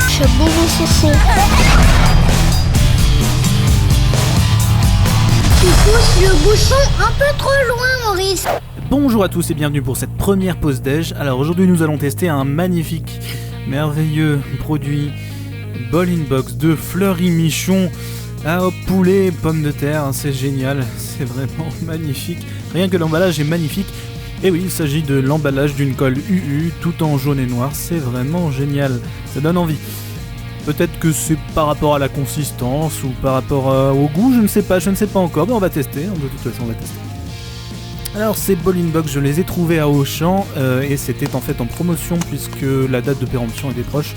Chabot chouchou. Tu pousses le bouchon un peu trop loin, Maurice. Bonjour à tous et bienvenue pour cette première pause déj. Alors aujourd'hui nous allons tester un magnifique, merveilleux produit Ball in Box de Fleury Michon à poulet et pommes de terre. C'est génial, c'est vraiment magnifique. Rien que l'emballage est magnifique. Et oui, il s'agit de l'emballage d'une colle UU tout en jaune et noir. C'est vraiment génial, ça donne envie. Peut-être que c'est par rapport à la consistance ou par rapport au goût, je ne sais pas encore, mais on va tester, de toute façon on va tester. Alors ces Ball in Box, je les ai trouvés à Auchan et c'était en fait en promotion puisque la date de péremption était proche.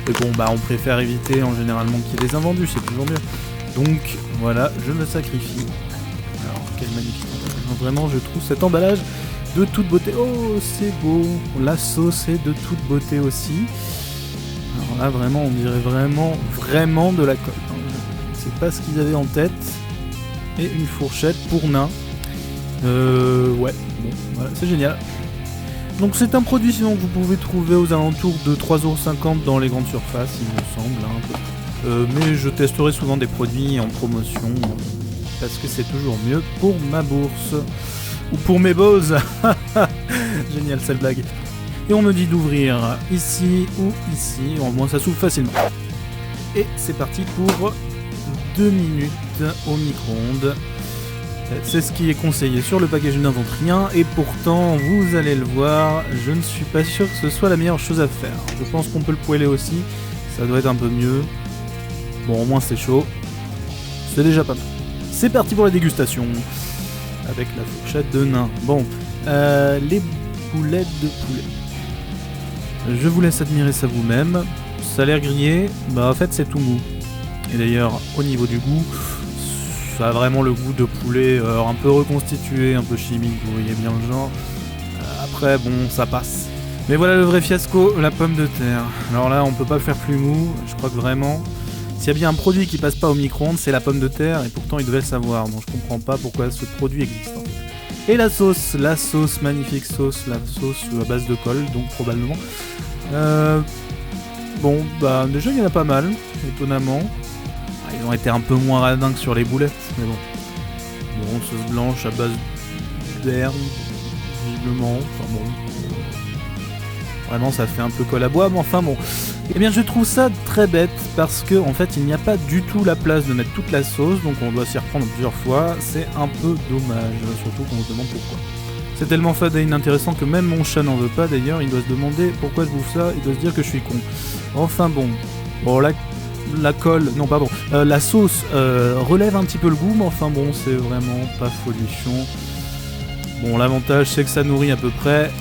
Et bon on préfère éviter généralement qu'il y ait des invendus, c'est toujours mieux. Donc voilà, je me sacrifie. Alors quel magnifique emballage, vraiment je trouve cet emballage de toute beauté. Oh c'est beau, la sauce est de toute beauté aussi. Alors là vraiment on dirait vraiment de la colle. Je ne sais pas ce qu'ils avaient en tête. Et une fourchette pour nain. Ouais, bon, voilà, c'est génial. Donc c'est un produit sinon que vous pouvez trouver aux alentours de 3,50€ dans les grandes surfaces, il me semble, un peu. Mais je testerai souvent des produits en promotion, parce que c'est toujours mieux pour ma bourse. Ou pour mes bozes. Génial cette blague. Et on me dit d'ouvrir ici ou ici, au moins ça s'ouvre facilement. Et c'est parti pour 2 minutes au micro-ondes. C'est ce qui est conseillé sur le package, je n'invente rien, et pourtant, vous allez le voir, je ne suis pas sûr que ce soit la meilleure chose à faire. Je pense qu'on peut le poêler aussi, ça doit être un peu mieux. Bon, au moins c'est chaud, c'est déjà pas mal. C'est parti pour la dégustation, avec la fourchette de nain. Bon, les boulettes de poulet. Je vous laisse admirer ça vous-même. Ça a l'air grillé, en fait c'est tout mou. Et d'ailleurs, au niveau du goût, ça a vraiment le goût de poulet un peu reconstitué, un peu chimique, vous voyez bien le genre. Après, bon, ça passe. Mais voilà le vrai fiasco, la pomme de terre. Alors là, on peut pas le faire plus mou, je crois que vraiment... S'il y a bien un produit qui passe pas au micro-ondes, c'est la pomme de terre, et pourtant ils devaient le savoir, donc je comprends pas pourquoi ce produit existe en fait. Et la sauce, magnifique sauce, la sauce à base de colle, donc probablement. Bon, déjà il y en a pas mal, étonnamment. Ils ont été un peu moins radins que sur les boulettes, mais bon. Bon, sauce blanche à base d'herbe, visiblement. Enfin bon. Vraiment, ça fait un peu colle à bois, mais enfin bon. Eh bien, je trouve ça très bête parce que en fait, il n'y a pas du tout la place de mettre toute la sauce, donc on doit s'y reprendre plusieurs fois. C'est un peu dommage, surtout qu'on se demande pourquoi. C'est tellement fade et inintéressant que même mon chat n'en veut pas. D'ailleurs, il doit se demander pourquoi je bouffe ça. Il doit se dire que je suis con. Enfin bon. Bon, là. La sauce relève un petit peu le goût, mais enfin bon, c'est vraiment pas folichon. Bon, l'avantage c'est que ça nourrit à peu près,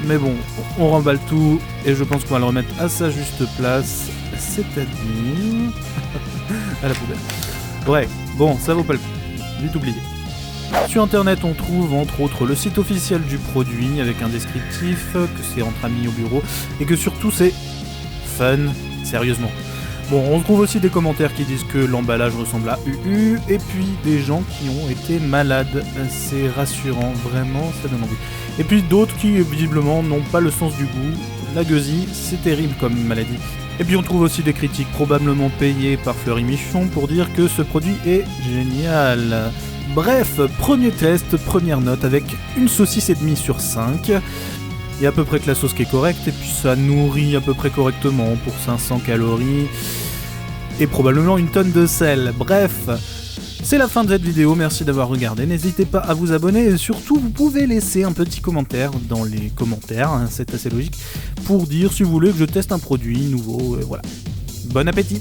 mais bon, on remballe tout et je pense qu'on va le remettre à sa juste place, c'est-à-dire à la poubelle. Ouais, bon, ça vaut pas le coup, vite oublié. Sur internet, on trouve entre autres le site officiel du produit avec un descriptif, que c'est entre amis au bureau et que surtout c'est fun, sérieusement. Bon, on trouve aussi des commentaires qui disent que l'emballage ressemble à UU, et puis des gens qui ont été malades. C'est rassurant, vraiment, ça donne envie. Et puis d'autres qui, visiblement, n'ont pas le sens du goût. La gueusie, c'est terrible comme maladie. Et puis on trouve aussi des critiques probablement payées par Fleury Michon pour dire que ce produit est génial. Bref, premier test, première note avec une saucisse et demie sur 5. Il y a à peu près que la sauce qui est correcte, et puis ça nourrit à peu près correctement pour 500 calories, et probablement une tonne de sel. Bref, c'est la fin de cette vidéo, merci d'avoir regardé, n'hésitez pas à vous abonner, et surtout vous pouvez laisser un petit commentaire dans les commentaires, hein, c'est assez logique, pour dire si vous voulez que je teste un produit nouveau, voilà. Bon appétit!